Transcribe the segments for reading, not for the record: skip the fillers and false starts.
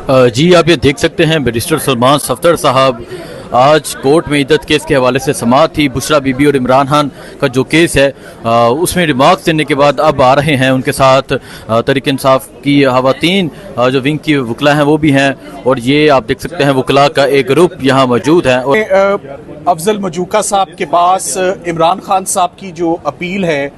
जी, आप ये देख सकते हैं बैरिस्टर सलमान सफदर साहब आज कोर्ट में इद्दत केस के हवाले से समाअत थी। बुशरा बीबी और इमरान खान का जो केस है उसमें रिमार्क्स देने के बाद अब आ रहे हैं। उनके साथ तहरीक इंसाफ की खवातीन जो विंग की वकला हैं वो भी हैं, और ये आप देख सकते हैं वकला का एक ग्रुप यहाँ मौजूद है। और अफजल मजूका साहब के पास इमरान खान साहब की जो अपील है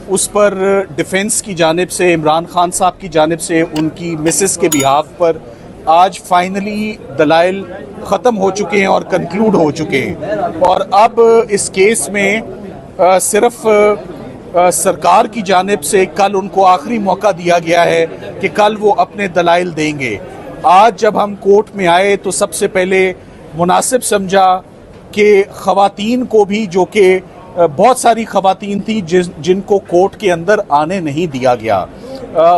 उस पर डिफेंस की जानिब से, इमरान खान साहब की जानिब से, उनकी मिसेस के बिहाफ पर आज फाइनली दलाइल ख़त्म हो चुके हैं और कंक्लूड हो चुके हैं। और अब इस केस में सिर्फ सरकार की जानिब से कल उनको आखिरी मौका दिया गया है कि कल वो अपने दलाइल देंगे। आज जब हम कोर्ट में आए तो सबसे पहले मुनासिब समझा कि ख़वातीन को भी, जो कि बहुत सारी ख़वातीन थी जिनको कोर्ट के अंदर आने नहीं दिया गया,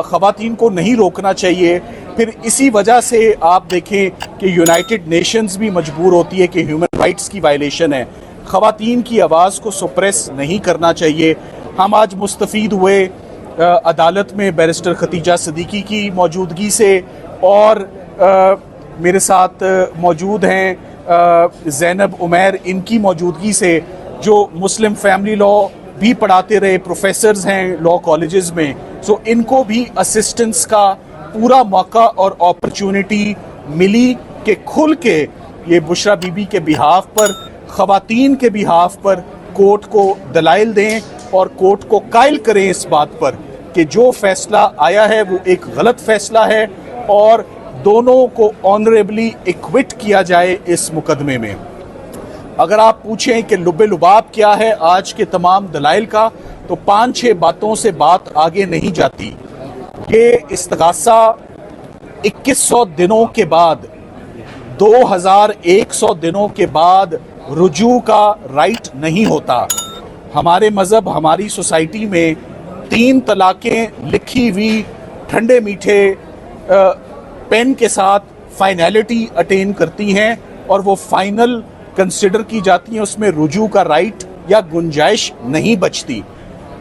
ख़वातीन को नहीं रोकना चाहिए। फिर इसी वजह से आप देखें कि यूनाइटेड नेशंस भी मजबूर होती है कि ह्यूमन राइट्स की वायलेशन है, ख़वातीन की आवाज़ को सुप्रेस नहीं करना चाहिए। हम आज मुस्तफ़ीद हुए अदालत में बैरिस्टर खतीजा सिद्दीकी की मौजूदगी से, और मेरे साथ मौजूद हैं ज़ैनब उमैर, इनकी मौजूदगी से, जो मुस्लिम फैमिली लॉ भी पढ़ाते रहे, प्रोफेसर्स हैं लॉ कॉलेजेस में। सो इनको भी असिस्टेंस का पूरा मौका और अपॉर्चुनिटी मिली कि खुल के ये बुशरा बीबी के बिहाफ पर, ख़वातीन के बिहाफ पर कोर्ट को दलाइल दें और कोर्ट को कायल करें इस बात पर कि जो फैसला आया है वो एक गलत फैसला है और दोनों को ऑनरेबली एक्विट किया जाए इस मुकदमे में। अगर आप पूछें कि लुबे लुबाब क्या है आज के तमाम दलाइल का, तो 5-6 बातों से बात आगे नहीं जाती। ये इस्तगासा 2100 दिनों के बाद, 2100 दिनों के बाद रुजू का राइट नहीं होता। हमारे मज़हब, हमारी सोसाइटी में 3 तलाक़ें लिखी हुई ठंडे मीठे पेन के साथ फाइनलिटी अटेन करती हैं और वो फाइनल कंसिडर की जाती हैं, उसमें रुजू का राइट या गुंजाइश नहीं बचती।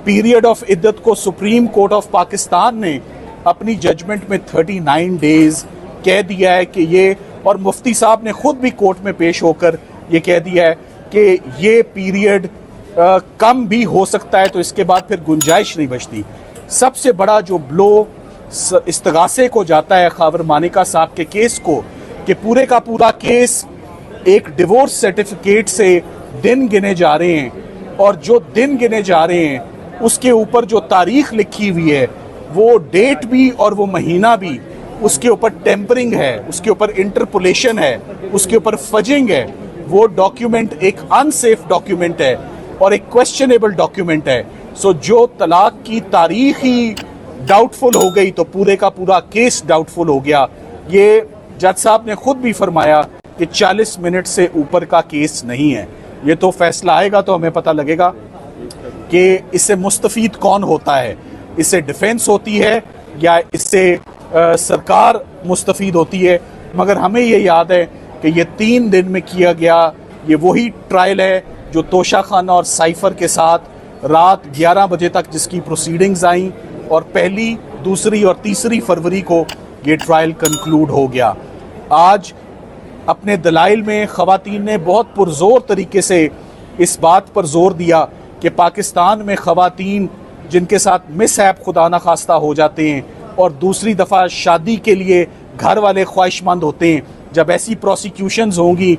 पीरियड ऑफ इद्दत को सुप्रीम कोर्ट ऑफ पाकिस्तान ने अपनी जजमेंट में 39 डेज कह दिया है कि ये, और मुफ्ती साहब ने खुद भी कोर्ट में पेश होकर ये कह दिया है कि ये पीरियड कम भी हो सकता है, तो इसके बाद फिर गुंजाइश नहीं बचती। सबसे बड़ा जो ब्लो इस्तगासे को जाता है खावर मानिका साहब के केस को, कि पूरे का पूरा केस एक डिवोर्स सर्टिफिकेट से दिन गिने जा रहे हैं, और जो दिन गिने जा रहे हैं उसके ऊपर जो तारीख लिखी हुई है, वो डेट भी और वो महीना भी, उसके ऊपर टेम्परिंग है, उसके ऊपर इंटरपोलेशन है, उसके ऊपर फजिंग है। वो डॉक्यूमेंट एक अनसेफ डॉक्यूमेंट है और एक क्वेश्चनेबल डॉक्यूमेंट है। सो जो तलाक की तारीख ही डाउटफुल हो गई तो पूरे का पूरा केस डाउटफुल हो गया। ये जज साहब ने खुद भी फरमाया कि 40 मिनट से ऊपर का केस नहीं है। ये तो फैसला आएगा तो हमें पता लगेगा कि इससे मुस्तफीद कौन होता है, इससे डिफेंस होती है या इससे सरकार मुस्तफीद होती है। मगर हमें ये याद है कि ये 3 दिन में किया गया ये वही ट्रायल है जो तोशा खाना और साइफर के साथ रात 11 बजे तक जिसकी प्रोसीडिंग्स आई, और 1, 2 और 3 फरवरी को ये ट्रायल कंक्लूड हो गया। आज अपने दलाइल में ख़वातीन ने बहुत पुरज़ोर तरीके से इस बात पर ज़ोर दिया कि पाकिस्तान में ख़वातीन जिनके साथ मिसहैप खुदा न खास्ता हो जाते हैं और दूसरी दफ़ा शादी के लिए घर वाले ख्वाहिशमंद होते हैं, जब ऐसी प्रोसिक्यूशंस होंगी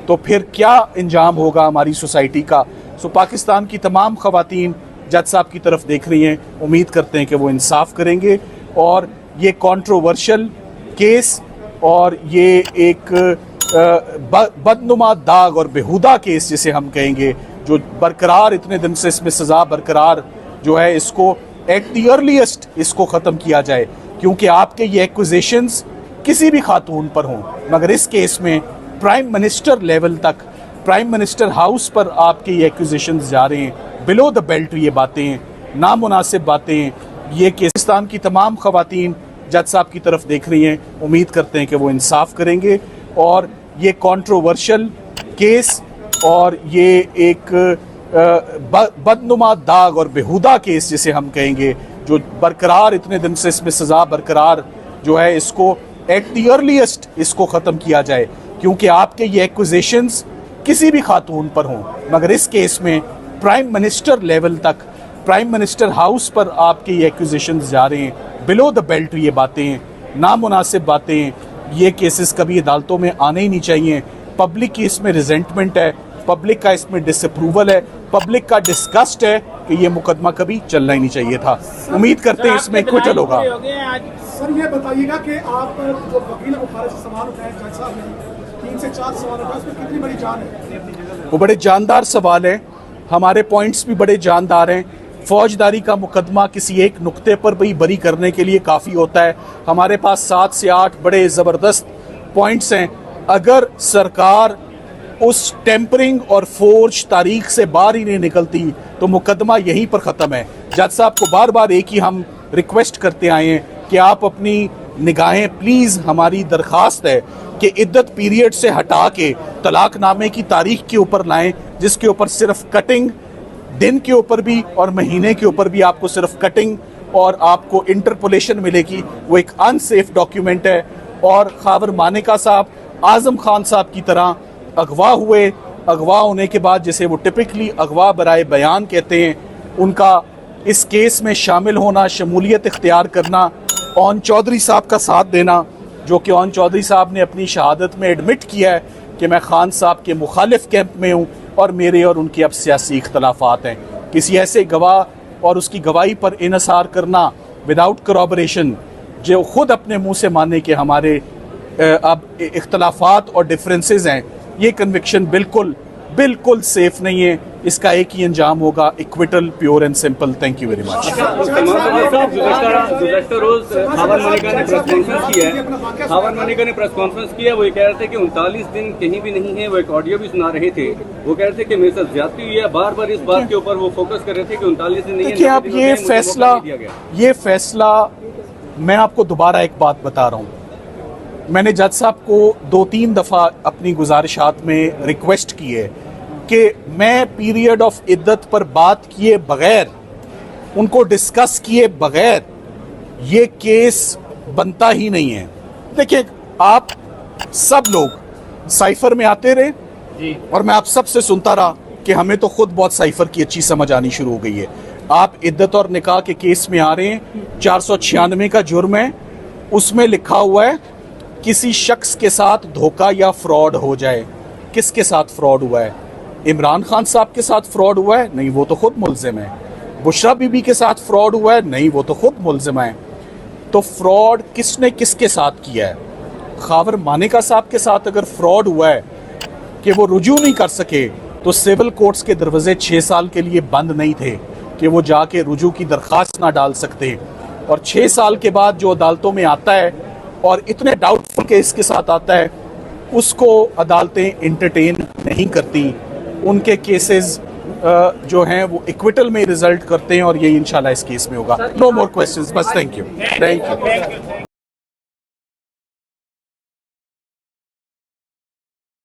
तो फिर क्या इंजाम होगा हमारी सोसाइटी का। सो पाकिस्तान की तमाम ख़वातीन जज साहब की तरफ देख रही हैं, उम्मीद करते हैं कि वो इंसाफ करेंगे और ये कंट्रोवर्शियल केस और ये एक बदनुमा दाग और बेहुदा केस जिसे हम कहेंगे, जो बरकरार इतने दिन से इसमें सज़ा बरकरार जो है, इसको एट द अर्लीस्ट इसको ख़त्म किया जाए। क्योंकि आपके ये एक्विजिशंस किसी भी खातून पर हों, मगर इस केस में प्राइम मिनिस्टर लेवल तक, प्राइम मिनिस्टर हाउस पर आपके ये एक्विजिशंस जा रहे हैं। बिलो द बेल्ट ये बातें, नामुनासिब बातें, ये पाकिस्तान की तमाम ख़वातीन जज साहब की तरफ देख रही हैं, उम्मीद करते हैं कि वो इंसाफ करेंगे और ये कंट्रोवर्शियल केस और ये एक बदनुमा दाग और बेहुदा केस जिसे हम कहेंगे, जो बरकरार इतने दिन से इसमें सज़ा बरकरार जो है, इसको एट द अर्लीस्ट इसको ख़त्म किया जाए, क्योंकि आपके ये एक्विजिशंस किसी भी खातून पर हों, मगर इस केस में प्राइम मिनिस्टर लेवल तक, प्राइम मिनिस्टर हाउस पर आपके ये एक्विजिशंस जा रहे हैं, बिलो द बेल्ट ये बातें, नामुनासिब बातें, ये केसेस कभी अदालतों में आने ही नहीं चाहिए। पब्लिक की इसमें रिजेंटमेंट है, पब्लिक का इसमें डिसअप्रूवल है, पब्लिक का डिस्गस्ट है कि ये मुकदमा कभी चलना ही नहीं चाहिए था। उम्मीद करते हैं इसमें क्विटल होगा। सर ये बताइएगा कि आप जो वकील बुखारी से सवाल उठाए जज साहब ने 3 से 4 सवाल उठाए, उसमें कितनी बड़ी जान है? वो बड़े जानदार सवाल हैं, हमारे पॉइंट्स भी बड़े जानदार हैं। फौजदारी का मुकदमा किसी एक नुक्ते पर भी बरी करने के लिए काफ़ी होता है। हमारे पास 7 से 8 बड़े ज़बरदस्त पॉइंट्स हैं। अगर सरकार उस टेम्परिंग और फोर्ज तारीख से बाहर ही नहीं निकलती तो मुकदमा यहीं पर ख़त्म है। जज साहब को बार बार एक ही हम रिक्वेस्ट करते आए हैं कि आप अपनी निगाहें प्लीज़, हमारी दरख्वास्त है कि इद्दत पीरियड से हटा के तलाकनामे की तारीख के ऊपर लाएं, जिसके ऊपर सिर्फ कटिंग, दिन के ऊपर भी और महीने के ऊपर भी आपको सिर्फ कटिंग और आपको इंटरपोलेशन मिलेगी। वो एक अनसेफ डॉक्यूमेंट है। और खावर मानेका साहब आज़म खान साहब की तरह अगवा हुए, अगवा होने के बाद जिसे वो टिपिकली अगवा बराए बयान कहते हैं, उनका इस केस में शामिल होना, शमूलियत इख्तियार करना, ओन चौधरी साहब का साथ देना, जो कि ओन चौधरी साहब ने अपनी शहादत में एडमिट किया है कि मैं खान साहब के मुखालिफ कैंप में हूँ और मेरे और उनके अब सियासी इख्तलाफात हैं। किसी ऐसे गवाह और उसकी गवाही पर इन्हिसार करना विदाउट करॉबरेशन, जो ख़ुद अपने मुँह से माने कि हमारे अब इख्तलाफात और डिफरेंसेस हैं, ये कन्विक्शन बिल्कुल बिल्कुल सेफ नहीं है। इसका एक ही अंजाम होगा, acquittal, pure and simple. Thank you very much. Khawar मानेका ने प्रेस कॉन्फ्रेंस किया, वो ये कह रहे थे कि 39 दिन कहीं भी नहीं है। वो एक ऑडियो भी सुना रहे थे, वो कह रहे थे कि मेरे साथ ज्यादती हुई है। बार बार इस बात के ऊपर वो फोकस कर रहे थे कि 39 दिन नहीं है। देखिए, आप ये फैसला मैं आपको दोबारा एक बात बता रहा हूँ। मैंने जज साहब को 2-3 दफ़ा अपनी गुजारिशात में रिक्वेस्ट की है कि मैं पीरियड ऑफ इद्दत पर बात किए बगैर, उनको डिस्कस किए बगैर ये केस बनता ही नहीं है। देखिए, आप सब लोग साइफर में आते रहे और मैं आप सब से सुनता रहा कि हमें तो खुद बहुत साइफर की अच्छी समझ आनी शुरू हो गई है। आप इद्दत और निकाह के केस में आ रहे हैं, 496 का जुर्म है, उसमें लिखा हुआ है किसी शख्स के साथ धोखा या फ्रॉड हो जाए। किसके साथ फ्रॉड हुआ है? इमरान खान साहब के साथ फ्रॉड हुआ है? नहीं, वो तो खुद मुल्जिम है। बुशरा बीबी के साथ फ्रॉड हुआ है? नहीं, वो तो खुद मुल्जिम है। तो फ्रॉड किसने किसके साथ किया है? खावर मानेका साहब के साथ अगर फ्रॉड हुआ है कि वो रुजू नहीं कर सके, तो सिविल कोर्ट्स के दरवाजे 6 साल के लिए बंद नहीं थे कि वो जाके रुजू की दरख्वास्त ना डाल सकते। और 6 साल के बाद जो अदालतों में आता है और इतने डाउटफुल केस के साथ आता है, उसको अदालतें इंटरटेन नहीं करती। उनके केसेस जो हैं वो इक्विटल में रिजल्ट करते हैं और ये इंशाल्लाह इस केस में होगा। नो मोर क्वेश्चंस, बस। Thank you.